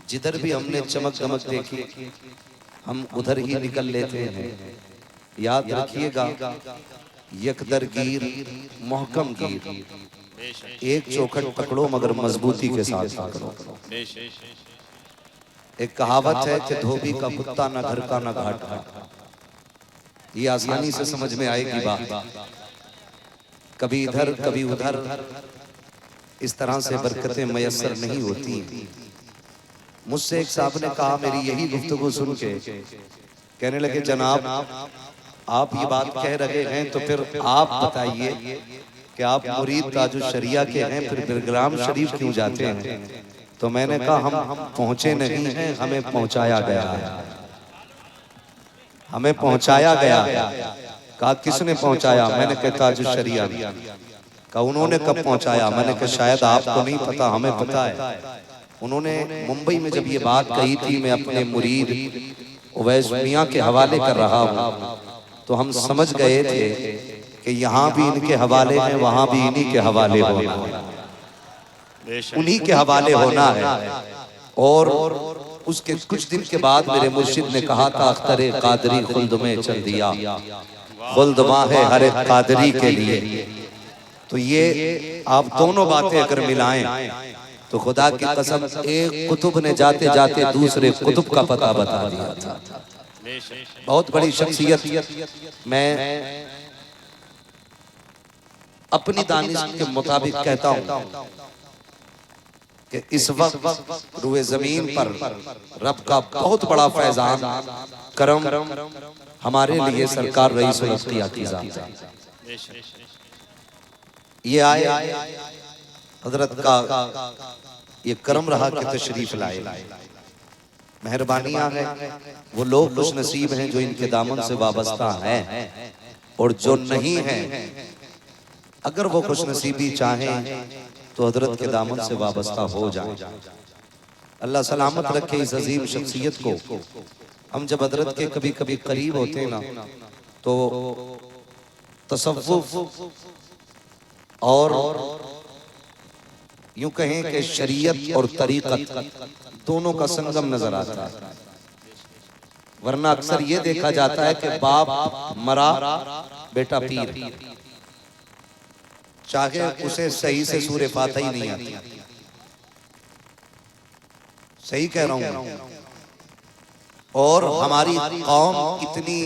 जिधर भी हमने चमक दमक देखी हम उधर ही निकल लेते हैं। याद रखिएगा, यकदरगीर मोहकम गिर, एक चौखट पकड़ो मगर मजबूती के साथ पकड़ो। एक कहावत है कि धोबी का कुत्ता न घर का न घाट का। ये आसानी से समझ में आएगी बात। कभी इधर कभी उधर इस तरह से बरकतें मयस्सर नहीं होती। मुझसे एक साहब ने कहा, मेरी यही गुफ्तगू सुन के कहने लगे, जनाब आप ये बात कह रहे हैं तो फिर आप बताइए कि आप मुरीद ताजुश शरिया के हैं, फिर बिरग्राम शरीफ क्यों जाते हैं? तो मैंने कहा, हम पहुंचे नहीं हैं, हमें पहुंचाया गया है। हमें पहुंचाया गया है। कहा किसने पहुंचाया? मैंने कहा ताजुश शरिया ने। कहा उन्होंने कब पहुंचाया? मैंने कहा शायद आपको नहीं पता, हमें पता है। उन्होंने मुंबई में जब ये बात कही थी, मैं अपने मुरीद उवैस मियां के हवाले कर रहा हूँ, तो हम समझ गए थे कि यहाँ भी इनके हवाले हैं, वहाँ भी इन्हीं के हवाले होना है, उन्हीं के हवाले होना है। और उसके कुछ दिन के बाद मेरे मुर्शिद ने कहा था, अख्तरे कादरी खुल्द में चल दिया, खुल्द है हर एक कादरी के लिए। तो ये आप दोनों बातें अगर मिलाएं तो खुदा की कसम, एक कुतुब ने जाते जाते दूसरे कुतुब का पता बता दिया था। बहुत बड़ी शख्सियत। मैं अपनी दानिश के मुताबिक कहता हूं कि इस वक्त रुए जमीन पर रब का बहुत बड़ा फैजान करम हमारे लिए सरकार रईसुल अत्किया की जात है। ये आए हजरत का ये करम रहा कि तशरीफ लाए। मेहरबानियां हैं, वो लोग खुश नसीब हैं जो इनके दामन से वाबस्ता हैं, और जो नहीं हैं अगर वो खुश नसीबी चाहें तो हजरत के दामन से वाबस्ता हो जाए। अल्लाह सलामत रखे इस अजीम शख्सियत को। हम जब हजरत के कभी कभी करीब होते हैं ना, तो तसव्वुफ और यूं कहें कि शरीयत और तरीक़त दोनों का संगम नजर आता है। वरना अक्सर ये देखा जाता है कि बाप मरा, बेटा पीर, चाहे उसे सही से सूरे फातिहा ही नहीं आती। सही कह रहा हूं। और हमारी कौम इतनी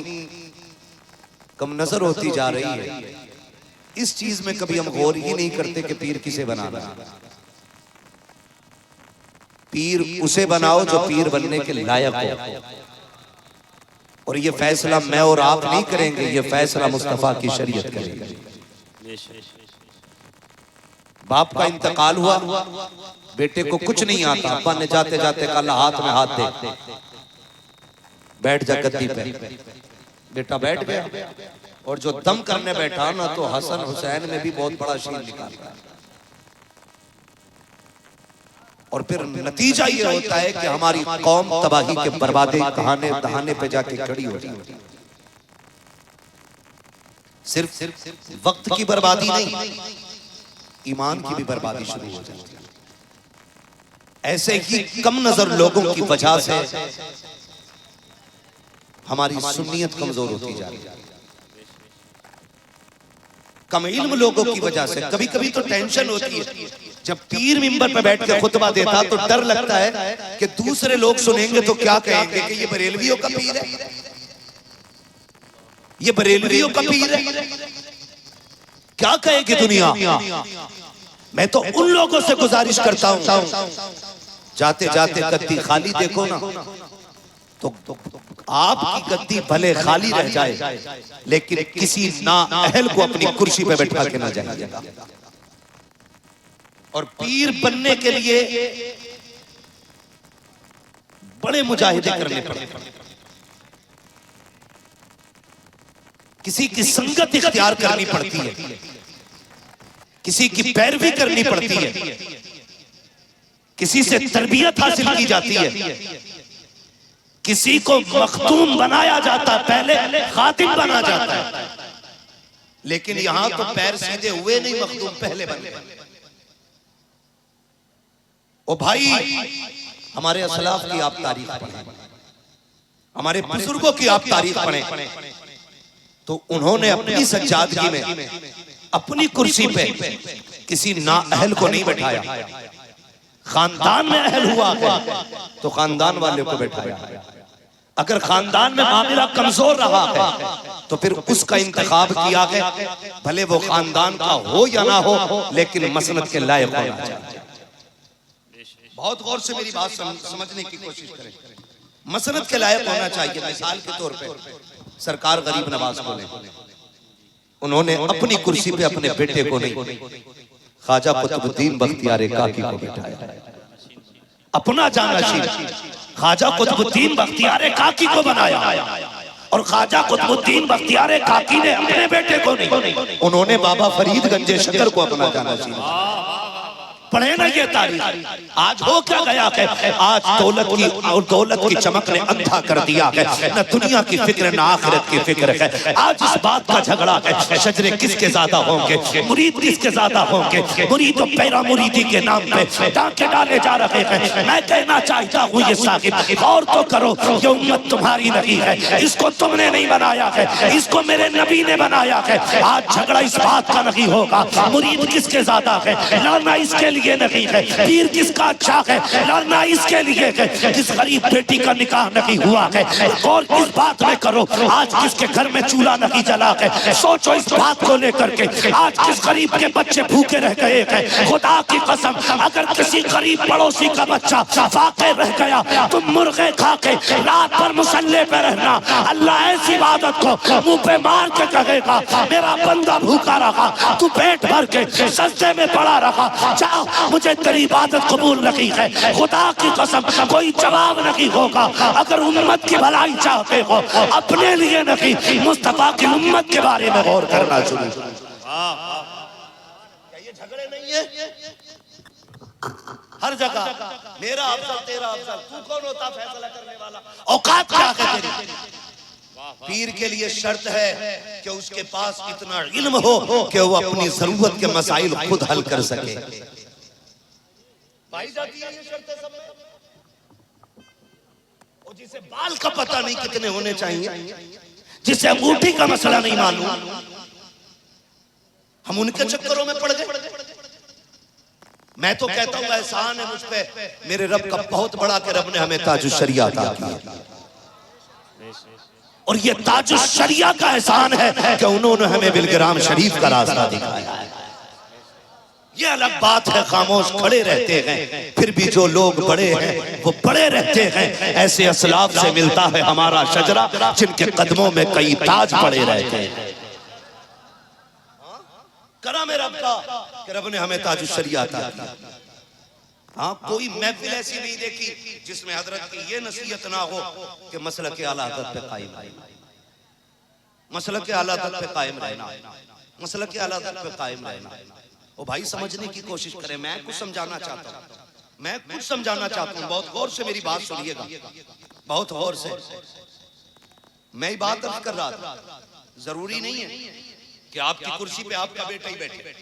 कम नजर होती जा रही है, इस चीज में कभी हम गौर ही नहीं करते कि पीर किसे बनाना है। पीर उसे बनाओ जो पीर बनने के लायक हो। और ये फैसला मैं और आप नहीं करेंगे, ये फैसला मुस्तफा की शरीयत करेगी। बाप का इंतकाल हुआ, बेटे को कुछ नहीं आता, अब्बा ने जाते जाते कहा हाथ में हाथ दे, बैठ जा गद्दी पे। बेटा बैठ गया, और जो दम करने बैठा ना, तो हसन हुसैन में भी बहुत बड़ा शीन निकाला। और फिर नतीजा ये होता है कि हमारी कौम तबाही के बर्बादी दहाने पे जाके खड़ी हो जाती है। सिर्फ वक्त की बर्बादी नहीं, ईमान की भी बर्बादी शुरू हो जाती है। ऐसे ही कम नजर लोगों की वजह से हमारी सुन्नियत कमजोर होती जा रही है। कम इल्म लोगों की वजह से कभी कभी तो टेंशन होती है, जब पीर मिंबर पे बैठ के खुतबा देता तो डर लगता है कि दूसरे लोग सुनेंगे तो क्या कहेंगे कि ये बरेलवियों का पीर है, ये बरेलवियों का पीर है, क्या कहेगी दुनिया। मैं तो उन लोगों से गुजारिश करता हूं, जाते जाते गद्दी खाली देखो ना, तो आपकी गद्दी भले खाली रह जाए, लेकिन किसी ना अहल को अपनी कुर्सी पे बैठा के ना जाइएगा। और पीर बनने के लिए बड़े मुजाहिदे करने पड़ते, किसी की संगत इख्तियार करनी पड़ती है, किसी की पैरवी करनी पड़ती है, किसी से तरबियत हासिल की जाती है, किसी को मखदूम बनाया जाता है, पहले खातिम बना जाता है। लेकिन यहां तो पैर सीधे हुए नहीं, मखदूम पहले बन गए। ओ भाई, हमारे असलाफ की आप तारीख पढ़ें, हमारे बुजुर्गों की आप तारीख पढ़ें, तो उन्होंने अपनी सज्जादगी में अपनी कुर्सी पे किसी नाअहल को नहीं बैठाया। खानदान में अहल हुआ है तो खानदान वाले को बैठाया। अगर खानदान में मामला कमजोर रहा है तो फिर उसका इंतखाब किया है, भले वो खानदान का हो या ना हो, लेकिन मसनद के लायक होना चाहिए। बहुत गौर से मेरी बात समझने की कोशिश करें। मसनद के लायक होना चाहिए। मिसाल के तौर पे सरकार गरीब नवाज को उन्होंने अपनी कुर्सी पे अपने बेटे को नहीं, ख्वाजा कुतुबुद्दीन बख्तियार काकी को बिठाया। अपना जानशीन ख्वाजा कुतुबुद्दीन बख्तियार काकी को बनाया, और ख्वाजा कुतुबुद्दीन बख्तियार काकी ने अपने बेटे को नहीं, उन्होंने बाबा फरीद गंजे शकर को अपना जानशीन। पढ़े ना ये तारीख। आज हो क्या गया है, आज दौलत की चमक ने अंधा कर दिया है। न दुनिया की फिक्र न आखिरत की फिक्र है। आज इस बात का झगड़ा है, शजरे किसके ज्यादा होंगे, मुरीद किसके ज्यादा होंगे। मुरीद तो पैरा मुरीदी के नाम पे टांके डाले जा रहे हैं। मैं कहना चाहता हूँ ये साहिब, और तो करो, ये उम्मत तुम्हारी नहीं है, इसको तुमने नहीं बनाया है, इसको मेरे नबी ने बनाया है। आज झगड़ा इस बात का नहीं होगा मुरीद किसके ज्यादा है, लड़ना इसके लिए नहीं है, पीर किसका अच्छा है, लड़ना इसके लिए है, जिस गरीब बेटी का निकाह नहीं हुआ है, और इस बात में करो आज किसके घर में चूल्हा नहीं जला है। सोचो इस बात को लेकर के, आज किस गरीब के बच्चे भूखे रह गए हैं। खुदा की कसम, अगर किसी गरीब पड़ोसी का बच्चा फाके रह गया, तुम मुर्गे खा के रात भर मुसल्ले पे रहना। अल्लाह ऐसी इबादत को मुंह पे मार के कहेगा, मेरा बंदा भूखा रहा, तू पेट भर के सजदे में पड़ा रहा, जाओ मुझे तेरी इबादत कबूल नहीं है। खुदा की कसम, कोई जवाब नहीं होगा। अगर उम्मत की भलाई चाहते हो, अपने लिए नहीं, मुस्तफा की उम्मत के बारे में गौर करना शुरू। ये झगड़े नहीं है हर जगह, मेरा अफजल तेरा अफजल, तू कौन होता फैसला करने वाला, औकात क्या है तेरी। पीर के लिए शर्त है कि उसके पास इतना इल्म हो कि वो अपनी जरूरत के मसाइल खुद हल कर सके। पाई जाती है ये शर्तें सब में। और जिसे बाल का पता नहीं कितने होने चाहिए, जिसे अंगूठी का मसला नहीं मालूम, हम उनके चक्करों में पड़ गए। मैं तो कहता हूं एहसान है मुझ पे मेरे रब का बहुत बड़ा कि रब ने हमें ताजुश शरिया अता किया, और ये ताजुश शरिया का एहसान है कि उन्होंने हमें बिलग्राम शरीफ का रास्ता दिखाया है। ये अलग बात है, खामोश खड़े रहते हैं, फिर भी जो लोग बड़े हैं वो बड़े रहते हैं। ऐसे असलाफ से मिलता है हमारा शजरा, जिनके कदमों में कई ताज पड़े रहते हैं। करम रब का कि रब ने हमें ताजुश शरिया अता किया। हाँ, कोई महफिल ऐसी नहीं देखी जिसमें हजरत की ये नसीहत ना हो कि मसलक के आला हज़रत पे कायम रहना, मसलक के आला हज़रत पे कायम रहना, मसलक के आला हज़रत पे कायम रहना। ओ भाई, समझने की कोशिश करें। मैं कुछ समझाना चाहता हूँ, बहुत गौर से मेरी बात सुनिएगा, बहुत गौर से। मैं बात अर्ज कर रहा था, जरूरी नहीं है कि आपकी कुर्सी पे आपका बेटा ही बैठे,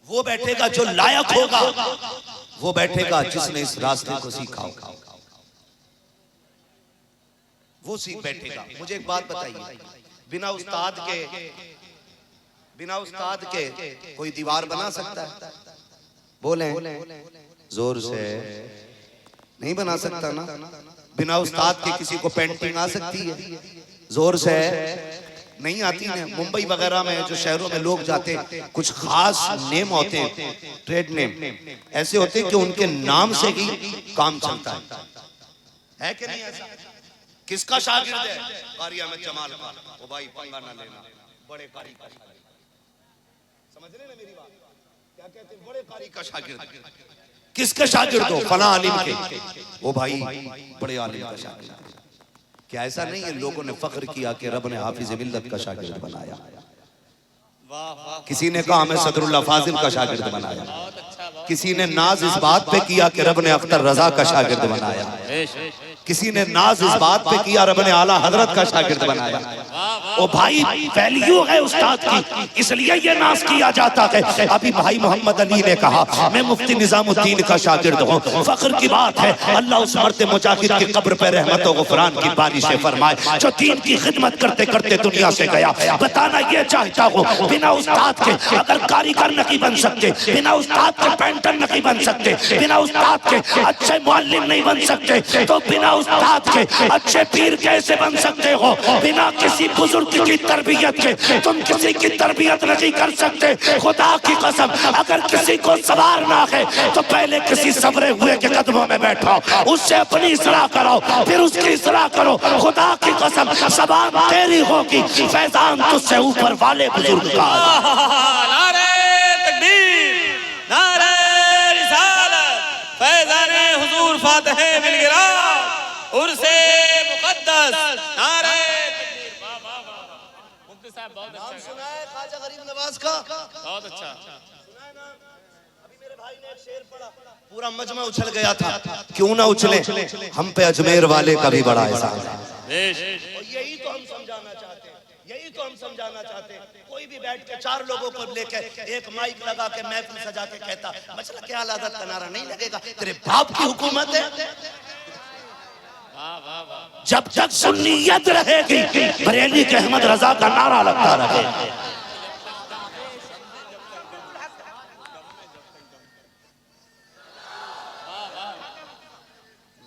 वो बैठेगा जो लायक होगा, वो बैठेगा जिसने इस रास्ते को सीखा होगा, वो सीख बैठेगा। मुझे एक बात बताइए, बिना उस्ताद के कोई दीवार बना सकता है? बोले जोर से, नहीं बना सकता ना। बिना उस्ताद के किसी को पेंटिंग आ सकती है? जोर से नहीं आती ना। मुंबई वगैरह में जो शहरों में लोग जाते, कुछ खास नेम होते हैं, ट्रेड नेम ऐसे होते हैं कि उनके नाम से ही काम चलता है कि नहीं ऐसा? किसका शागिर्द है? कारी अहमद जमाल का। ओ भाई, पंगा ना लेना, बड़े कारी का शागिर्द। समझ रहे ना मेरी बात? क्या कहते हैं? बड़े कारी का शागिर्द। किसके शागिर्द हो? फला आलिम के। ओ भाई, बड़े आलिम का शागिर्द। क्या ऐसा नहीं है? लोगों ने फख्र किया कि रब ने हाफिज मिल्लत का शागिर्द बनाया। किसी ने कहा हमें सदरुल्लाह फाजिल का शागिर्द बनाया। किसी ने नाज इस बात पे किया कि रब ने अख्तर रजा का शागिर्द बनाया, किसी ने नाज इस बात पे किया रब ने आला हजरत का शागिर्द बनाया। ओ भाई वैल्यू है उस्ताद की, इसलिए ये नाज किया जाता है। अभी भाई मोहम्मद अली ने कहा मैं मुफ्ती निजामुद्दीन का शागिर्द हूँ। फख्र की बात है, अल्लाह उस मर्द मुजाहिद की कब्र पे रहमत और गुफरान की बारिशें फरमाए जो दीन की खिदमत करते करते दुनिया से गया। बताना ये चाहता हूँ, बिना उस्ताद के अगर कारीगर नहीं बन सकते, बिना उस्ताद के पेंटर नहीं बन सकते, बिना उस्ताद के अच्छे मुअल्लिम नहीं बन सकते, तो बिना उस्ताद के अच्छे पीर कैसे बन सकते हो? बिना किसी बुजुर्ग की तरबियत के तुम किसी की तरबियत नहीं कर सकते। खुदा की कसम, अगर किसी को सवारना है तो पहले किसी सवरे हुए के कदमों में बैठो, उससे अपनी इस्लाह करो, फिर उसकी इस्लाह करो। खुदा की कसम ज़बान तेरी होगी, फैजान तुझसे ऊपर वाले बुजुर्ग का। नारे तकबीर, नारे रिसालत, फैजाने हुजूर फातिह मिलगिरा, उर्से मुक़द्दस, नारे तकबीर। वाह वाह वाह, मुफ्ती साहब बहुत अच्छा नाम सुना है ख्वाजा गरीब नवाज का, बहुत अच्छा सुना है नाम। अभी मेरे भाई ने एक शेर पढ़ा, पूरा मजमा उछल गया था। क्यों ना उछले, हम पे अजमेर वाले का भी बड़ा एहसान है। और यही तो हम समझाना चाहते हैं, यही तो हम समझाना चाहते हैं। कोई भी बैठ के चार लोगों को लेके एक माइक लगा के महफिल सजा के कहता मसला क्या आदत का नारा नहीं लगेगा, तेरे बाप की हुकूमत है। जब तक सुन्नियत रहेगी बरेली के अहमद रजा का नारा लगता रहेगा।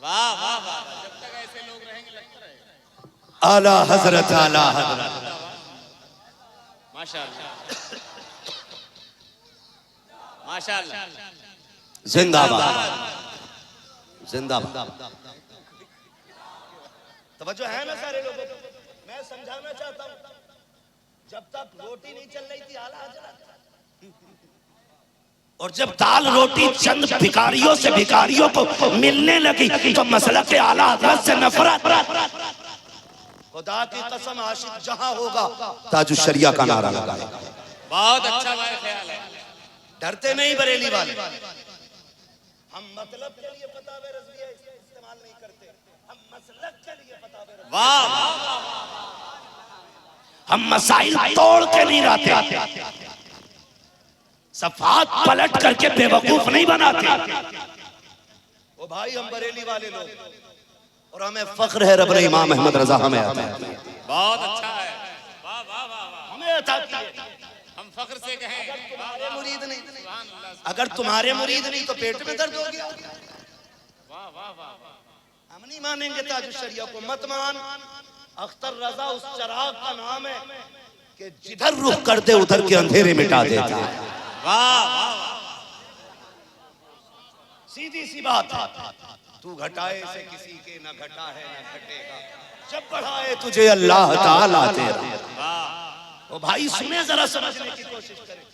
वाह वाह वाह, जब तक ऐसे लोग रहेंगे लगता रहेगा। आला हजरत, आला हजरत, माशाअल्लाह माशाअल्लाह, जिंदाबाद जिंदाबाद। तवज्जो है ना सारे लोगों को? मैं समझाना चाहता हूँ, जब तक रोटी नहीं चल रही थी आला हजरत, और जब दाल रोटी चंद भिखारियों से भिखारियों को मिलने लगी तो मसलक के आला हजरत से नफरत। खुदा की कसम आशिक जहां होगा ताजुश शरिया का नारा लगाएगा। बहुत अच्छा भाई ख्याल है। डरते नहीं बरेली वाले, हम मतलब के लिए फतावे रज़विया इस्तेमाल नहीं करते, हम मसलक के लिए फतावे रज़विया। वाह, हम मसाइल तोड़ के नहीं लाते, सफात पलट करके बेवकूफ नहीं बनाते। ओ भाई हम बरेली वाले लोग, और हमें फख्र है रब ने इमाम अहमद रजा हमें आता है। बहुत अच्छा है, वाह वाह वाह, हमें आता है। हम फख्र से कहें तुम्हारे मुरीद नहीं, अगर तुम्हारे मुरीद नहीं तो पेट में दर्द हो गया। वाह वाह वाह, हम नहीं मानेंगे ताजुश शरिया को, मत मान। अख्तर रजा उस चराग का नाम है कि जिधर रुख कर दे उधर के अंधेरे मिटा देता है। वाह वाह, सीधी सी बात है। तू घटाए से किसी के न घटा है न घटेगा, जब बढ़ाए तुझे अल्लाह ताला तेरा। ओ भाई सुने, जरा समझने की कोशिश करें।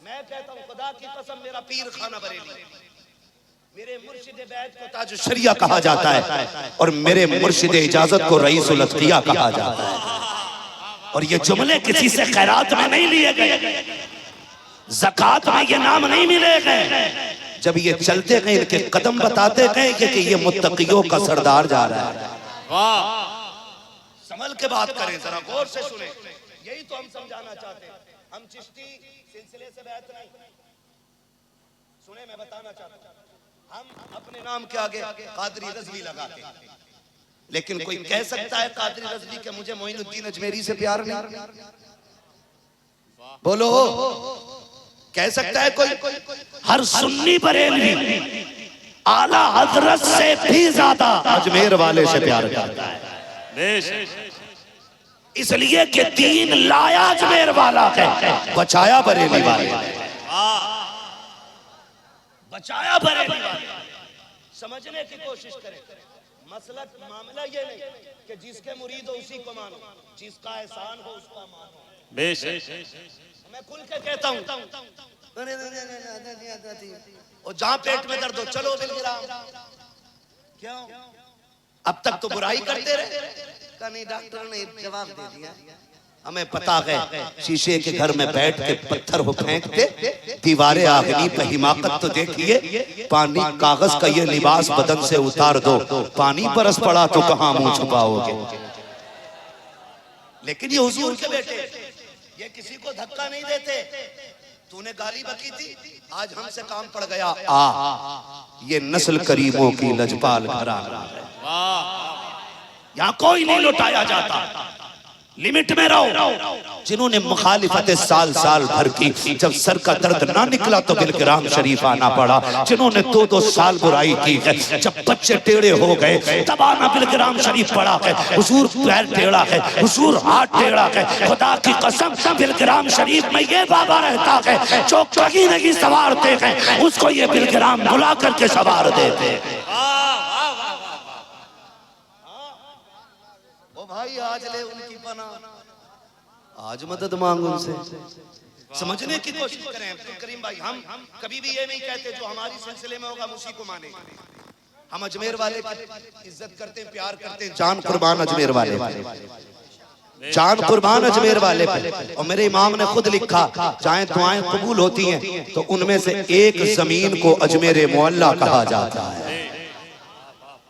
मैं कहता हूँ खुदा की कसम, मेरा पीर खाना बरेली, मेरे मुर्शिद बैत को ताजुश शरिया कहा जाता है और मेरे मुर्शिद इजाजत को रईसुल अत्किया कहा जाता है। और ये जुमले किसी से खैरात में नहीं लिए गए, ज़कात में ये नाम नहीं मिले गए। जब ये चलते गए इनके कदम बताते गए कि ये मुत्तकियों का सरदार जा रहा है। वाह, संभल के बात करें, जरा गौर से सुने। यही तो हम समझाना चाहते हैं। हम चिश्ती सिलसिले से बैत नहीं सुने, मैं बताना चाहता हूं, हम अपने नाम के आगे कादरी रज़वी लगाते हैं, लेकिन कोई कह सकता है कादरी रज़वी के मुझे मोइनुद्दीन अजमेरी से प्यार नहीं? बोलो, कह सकता है कोई? हर सुन्नी बरेलवी आला हजरत से भी ज्यादा अजमेर वाले से प्यार करता है, इसलिए कि दीन लाया अजमेर वाला है, बचाया बरेली वाले, बचाया बरेली वाले। समझने की कोशिश करें, मसला मामला ये नहीं कि जिसके मुरीद हो उसी को मानो, जिसका एहसान हो उसका मानो। बेशक मैं खुल के कहता हूँ, और जहां पेट में दर्द हो चलो बिलगिरा। क्यों? अब तक तो बुराई करते रहे, नहीं डॉक्टर ने जवाब दे दिया, हमें पता है शीशे के घर में बैठ के पत्थर हो फेंकते, दीवारें आगनी पे हिमाकत तो देखिए, पानी कागज का ये लिबास बदन से उतार दो, पानी बरस पड़ा तो कहां मुंह छुपाओगे। लेकिन ये हुजूर के बेटे, ये किसी को धक्का नहीं देते। तूने गाली बकी थी, आज हमसे काम पड़ गया। ये नस्ल करीमों की लजपाल घराना है, यहाँ कोई नहीं लुटाया जाता, लिमिट में रहो। जिन्होंने मुखालिफत साल साल भर की, जब सर का दर्द ना निकला तो बिलकिराम शरीफ आना पड़ा। जिन्होंने 2-2 साल बुराई की है, जब बच्चे टेढ़े हो गए तब आना बिलकिराम शरीफ पड़ा है। हुजूर पैर टेढ़ा है, हुजूर हाथ टेढ़ा है, खुदा की कसम बिलकिराम शरीफ में ये बाबा रहता है जो कहीं नहीं सवारते हैं, उसको ये बिलकिराम बुला करके सवार देते हैं। भाई आज ले उनकी पना, आज मदद मांग उनसे। समझने की कोशिश करें अब्दुल करीम भाई, हम कभी भी ये नहीं कहते जो हमारी सिलसिले में होगा उसी को माने। हम अजमेर वाले की इज्जत करते हैं, प्यार करते हैं, जान कुर्बान अजमेर वाले, जान कुर्बान अजमेर वाले पे। और मेरे इमाम ने खुद लिखा, चाहे दुआएं कबूल होती हैं तो उनमें से एक जमीन को अजमेर मोहल्ला कहा जाता है।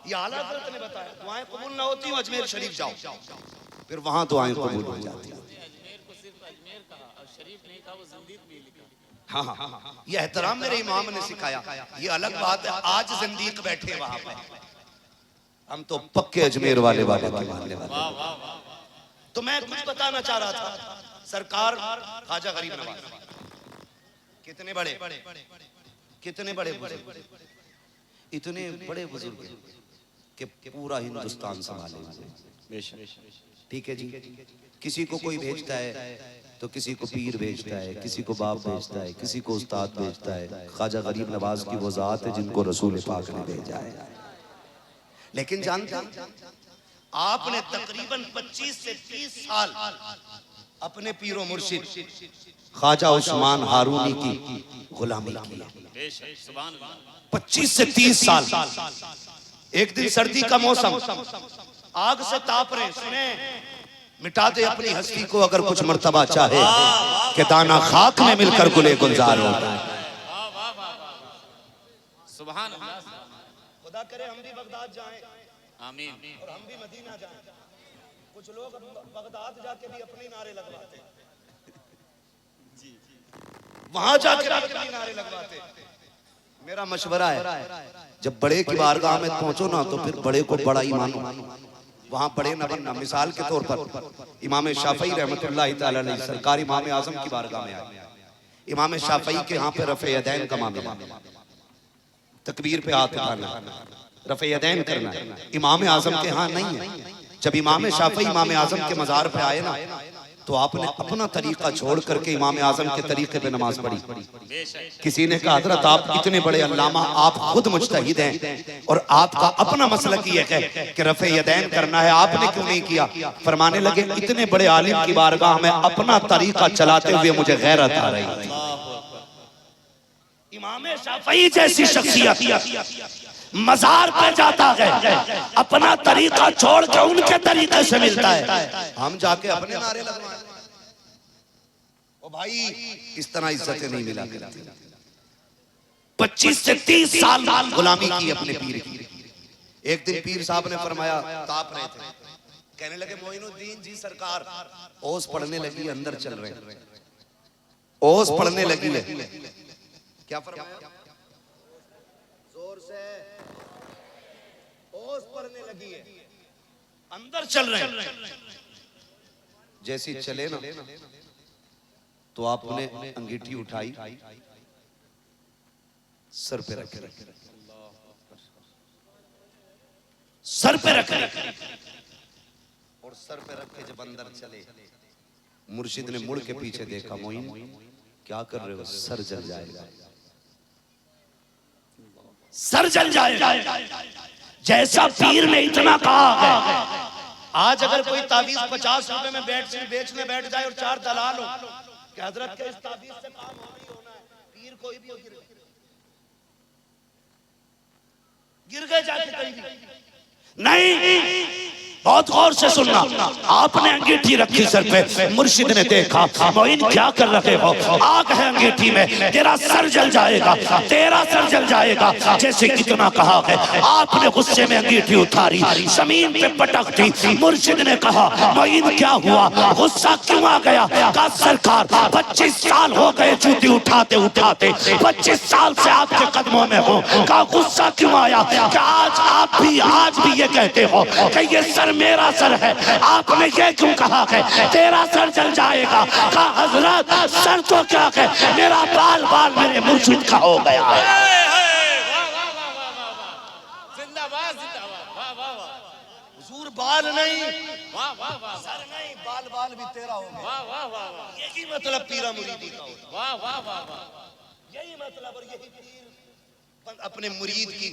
ये आला हज़रत ने बताया, दुआएं कबूल ना होती हो अजमेर शरीफ जाओ, फिर वहां दुआएं कबूल हो जाती हैं। हाँ हाँ हाँ, ये एहतराम मेरे इमाम ने सिखाया। ये अलग बात है आज जिंदीक बैठे वहां पे, हम तो पक्के अजमेर वाले वाले के मानने वाले। तो मैं कुछ बताना चाह रहा था, सरकार ख्वाजा गरीब नवाज कितने बड़े बुजुर्ग, इतने बड़े बुजुर्ग कि पूरा हिंदुस्तान संभाले हुए। ठीक है जी, किसी को कोई भेजता है तो किसी को पीर भेजता है, किसी को बाप भेजता है, किसी को उस्ताद भेजता है। ख्वाजा गरीब नवाज की वो जात है जिनको रसूल पाक ने भेजा है। लेकिन जानते हैं, आपने तकरीबन 25 से 30 साल अपने पीरो मुर्शिद ख्वाजा उस्मान हारूनी की गुलामी की। 25 से 30 साल। एक दिन सर्दी का मौसम, आग से ताप रहे, सुने मिटा दे अपनी हस्ती को अगर कुछ मर्तबा चाहे कि दाना खाक में मिलकर गुले गुलजार होता है। सुभान अल्लाह। खुदा करे हम भी बगदाद जाएं, आमीन, और हम भी मदीना जाएं। कुछ लोग बगदाद जाके भी अपने नारे लगवाते, वहां जाके भी नारे लगवाते। मेरा मशवरा है, जब बड़े की बारगाह में पहुंचो ना तो फिर बड़े को बड़ा ही मानो, वहां बड़े न बनना। मिसाल के तौर पर इमाम शाफई रहमतुल्लाह तआला अलैह सरकार इमाम आजम की बारगाह में आए। इमाम शाफई के यहाँ पे रफ़े यदैन का मामला, तकबीर पे हाथ उठाना, रफ़े यदैन करना, इमाम आजम के यहाँ नहीं है। जब इमाम शाफई इमाम आजम के मज़ार पे आए ना तो आपने अपना तरीका छोड़ करके इमाम आजम के तरीके पे नमाज पढ़ी। किसी ने कहा हज़रत आप इतने बड़े अल्लामा, आप खुद मुज्तहिद हैं और आपका अपना मसलक ये है कि रफ़े यदैन करना है, आपने क्यों नहीं किया? फरमाने लगे इतने बड़े आलिम की बारगाह में अपना तरीका चलाते हुए मुझे गैरत आ रही थी। इमाम शाफई जैसी शख्सियत मज़ार पे जाता है, अपना तरीका छोड़ के उनके तरीके से मिलता है, हम जाके अपने नारे लगवाएं। ओ भाई, इस तरह इज्जतें नहीं मिला करती। 25 से 30 साल गुलामी की अपने पीर की। एक दिन पीर साहब ने फरमाया, ताप रहे थे, कहने लगे मोइनुद्दीन जी सरकार ओस पढ़ने लगी, अंदर चल रहे, ओस पढ़ने लगी है। क्या फरमाया? जोर से, ओस पढ़ने लगी है, अंदर चल रहे हैं। जैसे चले ना तो आपने अंगीठी उठाई, सर पे रख, सर पे रख, और सर पे रख के जब अंदर चले, मुर्शिद ने मुड़ के पीछे देखा, मोइन क्या कर रहे हो? सर जल जाएगा, सर जल जाएगा। जैसा पीर ने इतना कहा है, आज अगर कोई तावीज 50 रुपए में बेचने बैठ जाए और 4 दलाल हो कि हजरत के इस तावीज से काम होना है, पीर कोई भी गिर गए जाके कहीं नहीं, बहुत गौर से सुनना। आपने अंगीठी रखी सर पे, मुर्शिद ने देखा मोइन क्या कर रहे हो, आग है अंगीठी में, तेरा सर जल जाएगा, तेरा सर जल जाएगा। जैसे इतना कहा है, आपने गुस्से में अंगीठी उतारी, जमीन पे पटक दी। मुर्शिद ने कहा मोइन क्या हुआ, गुस्सा क्यों आ गया? कहा सरकार 25 साल हो गए जूती उठाते उठाते, 25 साल से आपके कदमों में हो। कहा गुस्सा क्यों आया? कि आज भी ये कहते हो कि ये सर मेरा सर है, आपने ये क्यों कहा है तेरा सर जल जाएगा? कहा हजरत सर तो क्या है, मेरा बाल बाल मेरे मुर्शिद का हो गया है। जिंदाबाद जिंदाबाद, वाह वाह वाह, हुजूर बाल नहीं, वाह वाह वाह, सर नहीं, बाल बाल भी तेरा हो गया। वाह वाह वाह वाह, यही मतलब पीरा मुरीदी का होता, वाह वाह वाह वाह, यही मतलब। और यही पीर अपने मुरीद की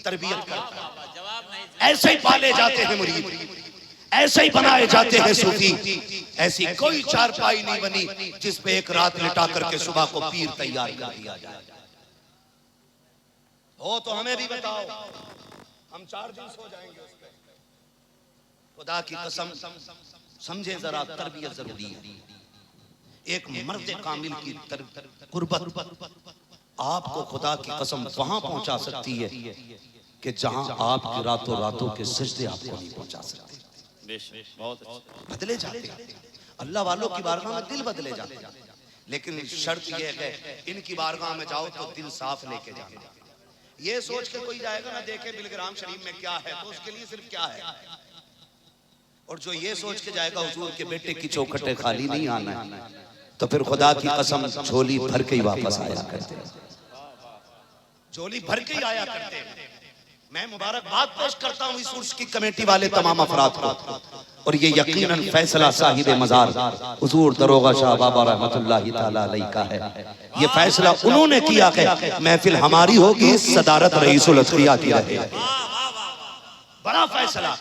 तरबियत करता है। जवाब नहीं। ऐसे ही पाले जाते हैं मुरीद, ऐसे ही बनाए जाते हैं सूफी। ऐसी कोई चारपाई नहीं बनी जिस पे एक रात लिटा करके सुबह को पीर तैयार कर दिया जाए। हो तो हमें भी बताओ, हम 4 दिन सो जाएंगे उस पे। खुदा की कसम समझे जरा, तरबियत जरूरी है। एक मर्द कामिल की कुर्बत आपको खुदा की कसम वहां पहुंचा सकती है कि जहां आपके रातों रातों के सजदे आपको नहीं पहुंचा सकते। बहुत अच्छा। बदले जाते हैं अल्लाह वालों की बारगाह में, दिल बदले जाते हैं। लेकिन शर्त यह है इनकी बारगाह में जाओ तो दिल साफ लेके जाना। ये सोच के कोई जाएगा ना देखे बिलग्राम शरीफ में क्या है, तो उसके लिए सिर्फ क्या है। और जो ये सोच के जाएगा हुजूर के बेटे की चौखटे खाली नहीं आना है, तो फिर खुदा की कसम झोली भर के ही वापस आया करते हैं, झोली भर के ही आया करते हैं। मैं मुबारकबाद पेश करता हूँ इस उर्स की कमेटी वाले तमाम अफराद को। और ये यकीनन फैसला साहिब मजार हुजूर दरोगा शाह बाबा रहमतुल्लाहि ताला अलैहि का है। ये फैसला उन्होंने किया है, महफिल हमारी होगी, सदारत रईसुल अत्किया की रहे। बड़ा फैसला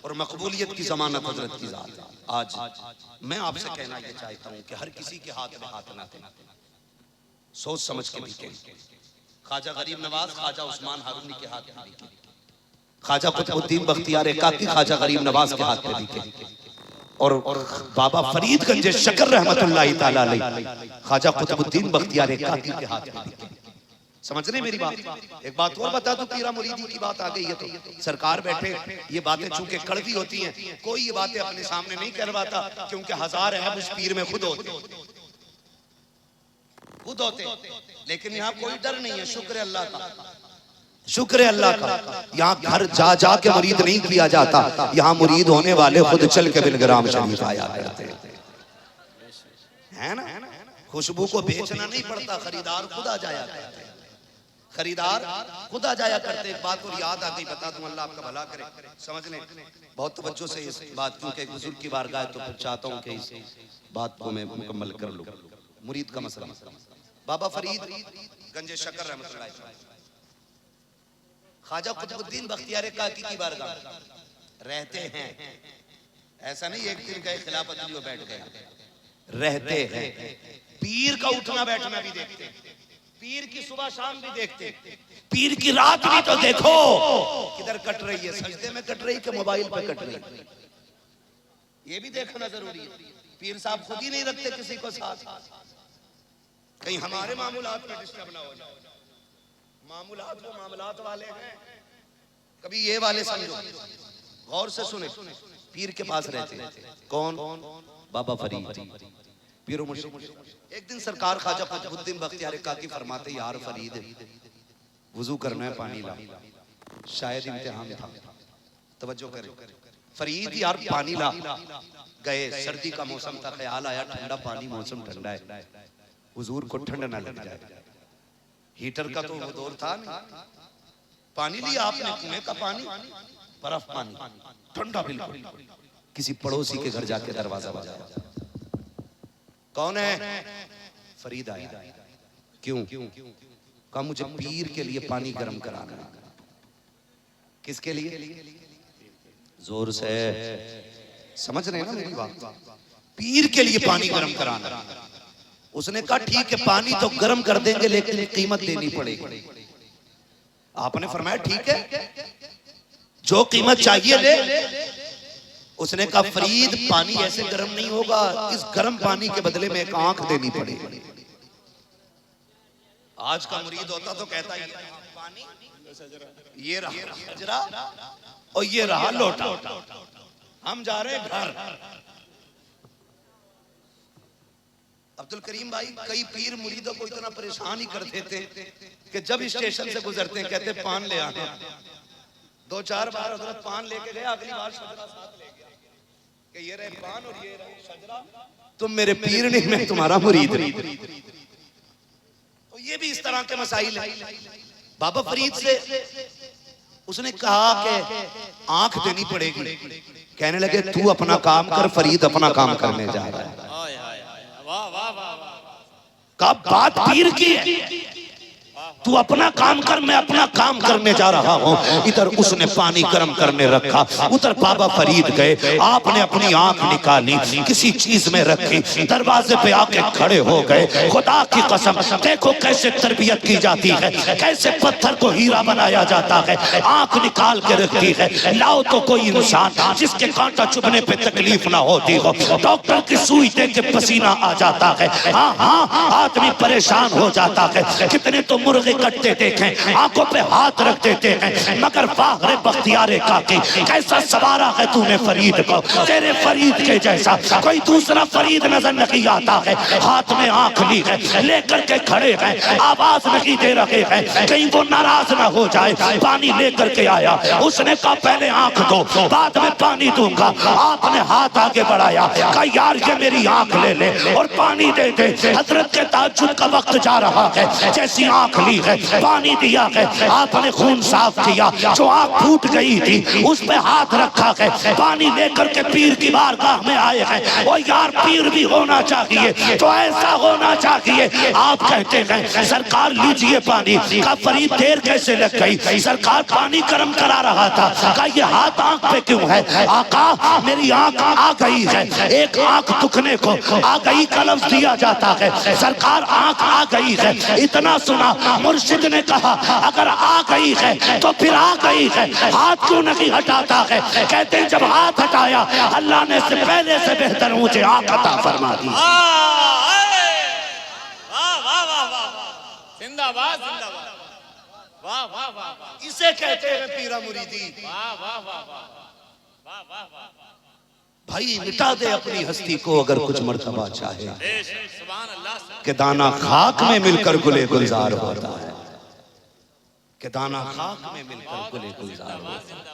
और मकबूलियत की जमानत हजरत की जात। आज मैं आपसे कहना ये चाहता हूँ कि हर किसी के हाथ में हाथ ना देना, सोच समझ के बिके। ख्वाजा गरीब नवाज ख्वाजा उस्मान हारूनी के हाथ में बिके, ख्वाजा कुतुबुद्दीन बख्तियार काकी ख्वाजा गरीब नवाज के हाथ में बिके, और बाबा फरीदगंज शकर रहमतुल्लाहि ताला अलैहि ख्वाजा कुतुबुद्दीन बख्तियार काकी के हाथ में बिके। समझ रहे मेरी बात? एक बात और बता दूं, पीरा मुरीदी की बात आ गई है तो सरकार बैठे, ये बातें चूंकि कड़वी होती हैं, कोई ये बातें अपने सामने नहीं करवाता, क्योंकि हजार है उस पीर में खुद होते, लेकिन यहाँ कोई डर नहीं है। शुक्र अल्लाह का, शुक्र अल्लाह का। यहाँ घर जा जा के मुरीद नहीं किया जाता, यहाँ मुरीद होने वाले खुद चल के बिलग्राम शरीफ आया करते है ना। खुशबू को बेचना नहीं पड़ता, खरीदार खुद आ जाया करते, खरीदार खुद आ जाया करते। एक बात और याद आ गई, बता दूं, अल्लाह आपका भला करे, समझ लें बहुत तवज्जो से इस बात, क्योंकि बुजुर्ग की बारगाह तो चाहता हूं कि इस बात को मैं मुकम्मल कर लूं। मुरीद का मसला, बाबा फरीद गंज शकर रहमतुल्लाह ख्वाजा कुतुबुद्दीन बख्तियार काकी की बारगाह रहते हैं। ऐसा नहीं एक दिन गए खिलाफत लिए बैठ गए, रहते हैं। पीर का उठना बैठना भी देखते, पीर की सुबह शाम भी देखते, पीर की रात भी तो देखो किधर कट रही है, सजदे में कट रही कि मोबाइल पे कट रही है, ये भी देखना जरूरी है। पीर साहब खुद ही नहीं रखते किसी को साथ, कहीं हमारे मामूलात में डिस्टर्ब ना हो जाए। मामूलात वो मामलात वाले हैं, कभी ये वाले समझो, गौर से सुने। पीर के पास रहते कौन? बाबा फरीद पीर मुर्शिद। एक दिन सरकार ख्वाजा कुतुबुद्दीन बख्तियार काकी फरमाते, यार फरीद वुजू करना है, पानी ला। शायद इम्तिहान था, तवज्जो करें। फरीद यार पानी ला। गए, सर्दी का मौसम था, ख्याल आया ठंडा पानी, मौसम ठंडा है, हुजूर को ठंड ना लग जाए। हीटर का तो वो दौर था नहीं, पानी लिया आपने, कुएं का पानी, बर्फ पानी, ठंडा बिल्कुल। किसी पड़ोसी के घर जाके दरवाजा बजाया, कौन है? फरीद आया। क्यों? कहा मुझे पीर के लिए पानी गर्म कराना। किसके लिए? जोर से समझ रहे हैं ना मेरी बात? पीर के लिए पानी गर्म कराना। उसने कहा ठीक है, पानी तो गर्म कर देंगे, लेकिन कीमत देनी पड़ेगी। आपने फरमाया ठीक है, जो कीमत चाहिए ले, उसने कहा फरीद पानी ऐसे गर्म नहीं होगा, इस गर्म पानी के बदले में एक आंख देनी पड़ेगी। आज का मुरीद होता तो कहता ये पानी, ये रहा हजरा और ये रहा लोटा, हम जा रहे हैं घर। अब्दुल करीम भाई कई पीर मुरीदों को इतना परेशान ही कर देते कि जब स्टेशन से गुजरते हैं कहते पान ले आना। 2-4 बार हजरत पान लेके गए, अगली बार शजरा साथ ले गया कि ये रहे पान और ये रहे शजरा, तुम मेरे पीर नहीं, मैं तुम्हारा मुरीद नहीं। तो ये भी इस तरह के मसाइल है। बाबा फरीद से उसने कहा कि आंख देनी पड़ेगी। कहने लगे तू अपना काम कर, फरीद अपना काम करने जा रहा है। का बात पीर की है, तू अपना काम कर, मैं अपना काम करने जा रहा हूँ। इधर उसने पानी गर्म करने रखा, उधर बाबा फरीद गए, आपने अपनी आंख निकाली, किसी चीज में रखी, दरवाजे पे आके खड़े हो गए। खुदा की कसम देखो कैसे तरबियत की जाती है, कैसे पत्थर को हीरा बनाया जाता है। आंख निकाल के रखती है। लाओ तो कोई इंसान जिसके कांटा चुभने पे तकलीफ ना होती हो, डॉक्टर की सुई दे के पसीना आ जाता है। हाँ हाँ, आदमी परेशान हो जाता है। कितने तो मुर्गे कटते देखे, आंखों पे हाथ रख देते हैं, मगर फाखरे बख्तियारे काकी कैसा सवारा है तूने फरीद को। तेरे फरीद के जैसा कोई दूसरा फरीद नजर नहीं आता है। हाथ में आंख ली है, लेकर के खड़े हैं, आवाज नहीं दे रहे हैं कहीं वो नाराज ना हो जाए। पानी लेकर के आया, उसने कहा पहले आंख दो, बाद में पानी दूंगा। आपने हाथ आगे बढ़ाया, कहा यार ये मेरी आंख ले ले और पानी दे दे। हजरत के ताज्जुद का वक्त जा रहा है, जैसी आंख ली है, पानी दिया है, आपने खून साफ किया, जो आंख फूट गई थी उस पे हाथ रखा है, पानी लेकर के पीर की बारगाह में आए हैं। और यार पीर भी होना चाहिए तो ऐसा होना चाहिए। आप कहते हैं सरकार लीजिए पानी, का फरीद देर कैसे लग गई, सरकार पानी गर्म करा रहा था, का ये हाथ आंख पे क्यों है। आका मेरी आंख आ गई है, एक आंख दुखने को आ गई का लफ्ज दिया जाता है, सरकार आंख आ गई है। इतना सुना, मुर्शिद ने कहा अगर आ गई है तो फिर आ गई है, हाथ क्यों नहीं हटाता है। कहते हैं जब हाथ हटाया अल्लाह ने से पहले से बेहतर मुझे आंख अता फरमा दी। जिंदाबाद जिंदाबाद, वाह वाह वाह, इसे कहते हैं पीरा मुरीदी। वाह वाह वाह वाह वाह वाह। भाई मिटा दे अपनी हस्ती को अगर कुछ मर्तबा चाहे, सुभान अल्लाह, कि दाना खाक में मिलकर गुले गुलजार होता है, कि दाना खाक में मिलकर गुले गुलजार होता है।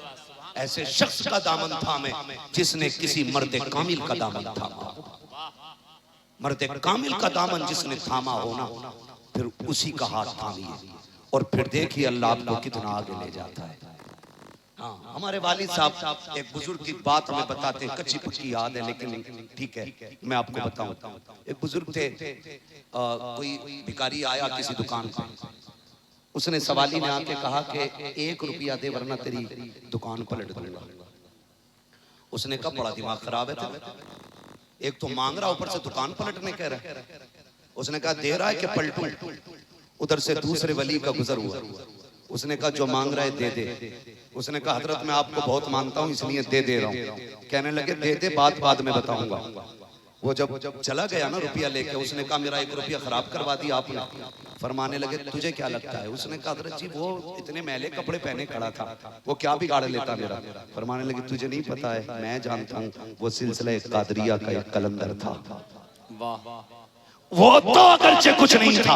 ऐसे शख्स का दामन थामे जिसने किसी मर्द कामिल का दामन थामा। मर्द कामिल का दामन जिसने थामा होना, फिर उसी का हाथ थामिए और फिर देखिए अल्लाह आपको कितना आगे ले जाता है। हाँ, हमारे वालिद साहब एक बुजुर्ग की बात हमें बताते हैं, कच्ची पक्की याद है लेकिन ठीक है मैं आपको बताऊं। एक बुजुर्ग थे, कोई भिखारी आया किसी दुकान पे, उसने सवाली ने आके कहा कि 1 रुपया दे वरना तेरी दुकान पलट दूंगा। उसने कहा बड़ा दिमाग खराब है तेरा, एक तो मांग रहा ऊपर से दुकान पलटने कह रहा है। उसने कहा दे रहा है कि पलटूं। उधर से दूसरे वली का गुजर हुआ, उसने कहा जो मांग रहा है दे दे। उसने कहा हजरत मैं आपको बहुत मानता हूँ इसलिए दे रहा हूँ। कहने लगे दे दे, बात बाद में बताऊंगा। वो जब चला गया ना रुपया लेके, उसने कहा मेरा 1 रुपया खराब करवा दिया आपने। फरमाने लगे तुझे क्या लगता है। उसने कहा हजरत जी वो इतने मैले कपड़े पहने खड़ा था, वो क्या बिगाड़ लेता मेरा। फरमाने लगे तुझे नहीं पता है, मैं जानता हूँ वो सिलसिला कादरिया का एक कलंदर था। वो तो अगरचे कुछ नहीं था,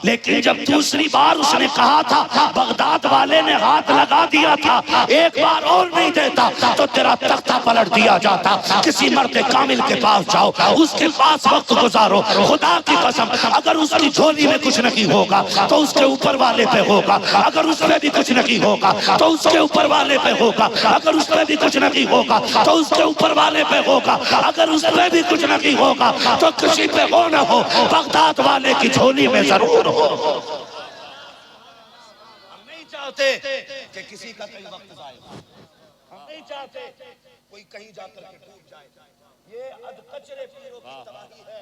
लेकिन जब दूसरी बार उसने कहा था बगदाद वाले ने हाथ लगा दिया था, एक बार और नहीं देता तो तेरा तख्ता पलट दिया जाता। किसी मर्द कामिल के पास जाओ, उसके पास वक्त गुजारो, खुदा की कसम अगर उसकी झोली में कुछ नहीं होगा तो उसके ऊपर वाले पे होगा, अगर उसमें भी कुछ नहीं होगा तो उसके ऊपर वाले पे होगा, अगर उसमें भी कुछ नहीं होगा तो उसके ऊपर वाले पे होगा, अगर उसमें भी कुछ नहीं होगा तो किसी पे हो न हो बगदाद वाले की झोली में जरूर हो। हम नहीं चाहते कि किसी का कहीं वक्त जाए, हम नहीं चाहते कोई कहीं जाकर के डूब जाए। ये अधकचरे पीरों की तबाही है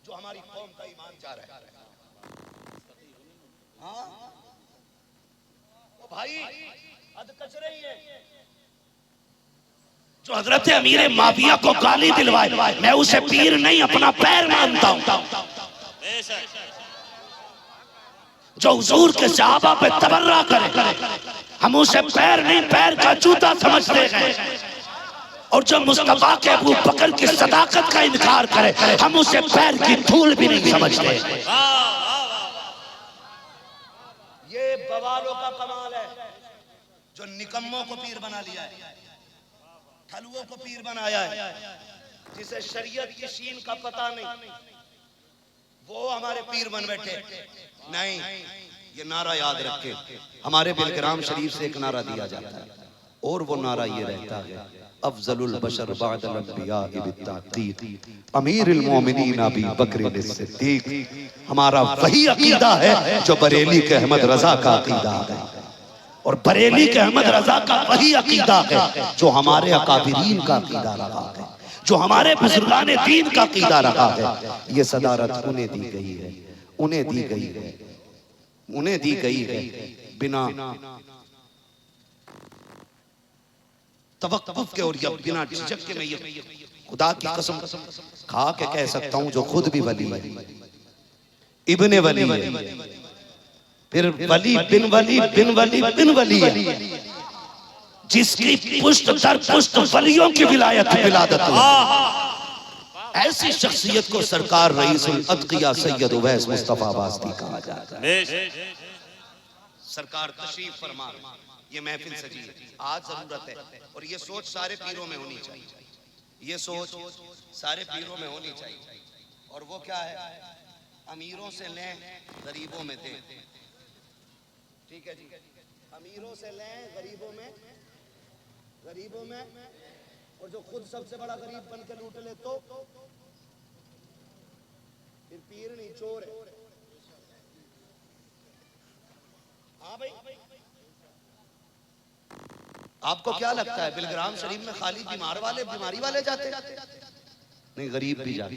जो हमारी कौम का ईमान जा रहा है। हाँ भाई अधकचरे ही है जो हजरत अमीर माविया को गाली दिलवाए, मैं उसे पीर नहीं अपना पैर मानता हूं। जो हुजूर के सहाबा पे तबर्रा करे, हम उसे पैर नहीं पैर का जूता समझते हैं। और जो मुस्तफा के अबू बकर की सदाकत का इनकार करे, हम उसे पैर की धूल भी नहीं समझते। ये बवालों का कमाल है, जो निकम्मों को पीर बना लिया है, ठलुओं को पीर बनाया है, जिसे शरीयत की शीन का पता नहीं, वो हमारे पीर बन बैठे। नहीं, ये नारा याद रखे, हमारे बिलकराम शरीफ से एक नारा दिया जाता है और वो नारा ये रहता है, अफजलुल बशर बअदल अंबिया बित्ताक़ीक़ अमीरुल मोमिनीन अबी बकर सिद्दीक़। हमारा वही अकीदा है जो बरेली के अहमद रजा का अकीदा है, और बरेली के अहमद रजा का वही अकीदा है जो हमारे अकाबिरीन का अकीदा रहा है, जो हमारे बुजुर्गान दीन का अकीदा रहा है। ये सदारत उन्हें दी गई है, उन्हें दी गई है, उन्हें दी गई है बिना तवक्कुफ के और या बिना झिझक के। मैं ये खुदा की कसम खा के कह सकता हूं, जो खुद भी वली है, इब्ने वली है, फिर वली बिन वली बिन वली बिन वली है, जिसकी पुष्ट दर पुष्ट वलियों की विलादत है। ऐसी शख्सियत को सरकार रईसुल अत्किया सैयद उवैस मुस्तफा वास्ती कहा जाता है। सरकार तशरीफ फरमा, ये महफिल सजी है, आज जरूरत है, और ये सोच सारे पीरों में होनी चाहिए, ये सोच सारे पीरों में होनी चाहिए। और वो क्या है, अमीरों से लें गरीबों में दें। ठीक है जी, अमीरों से लें गरीबों में, और जो खुद सबसे बड़ा गरीब बन के लूट ले तो फिर पीर नहीं, चोर है। हाँ भाई, आपको क्या लगता है बिलग्राम शरीफ में खाली बीमारी वाले जाते? नहीं, गरीब भी जाते।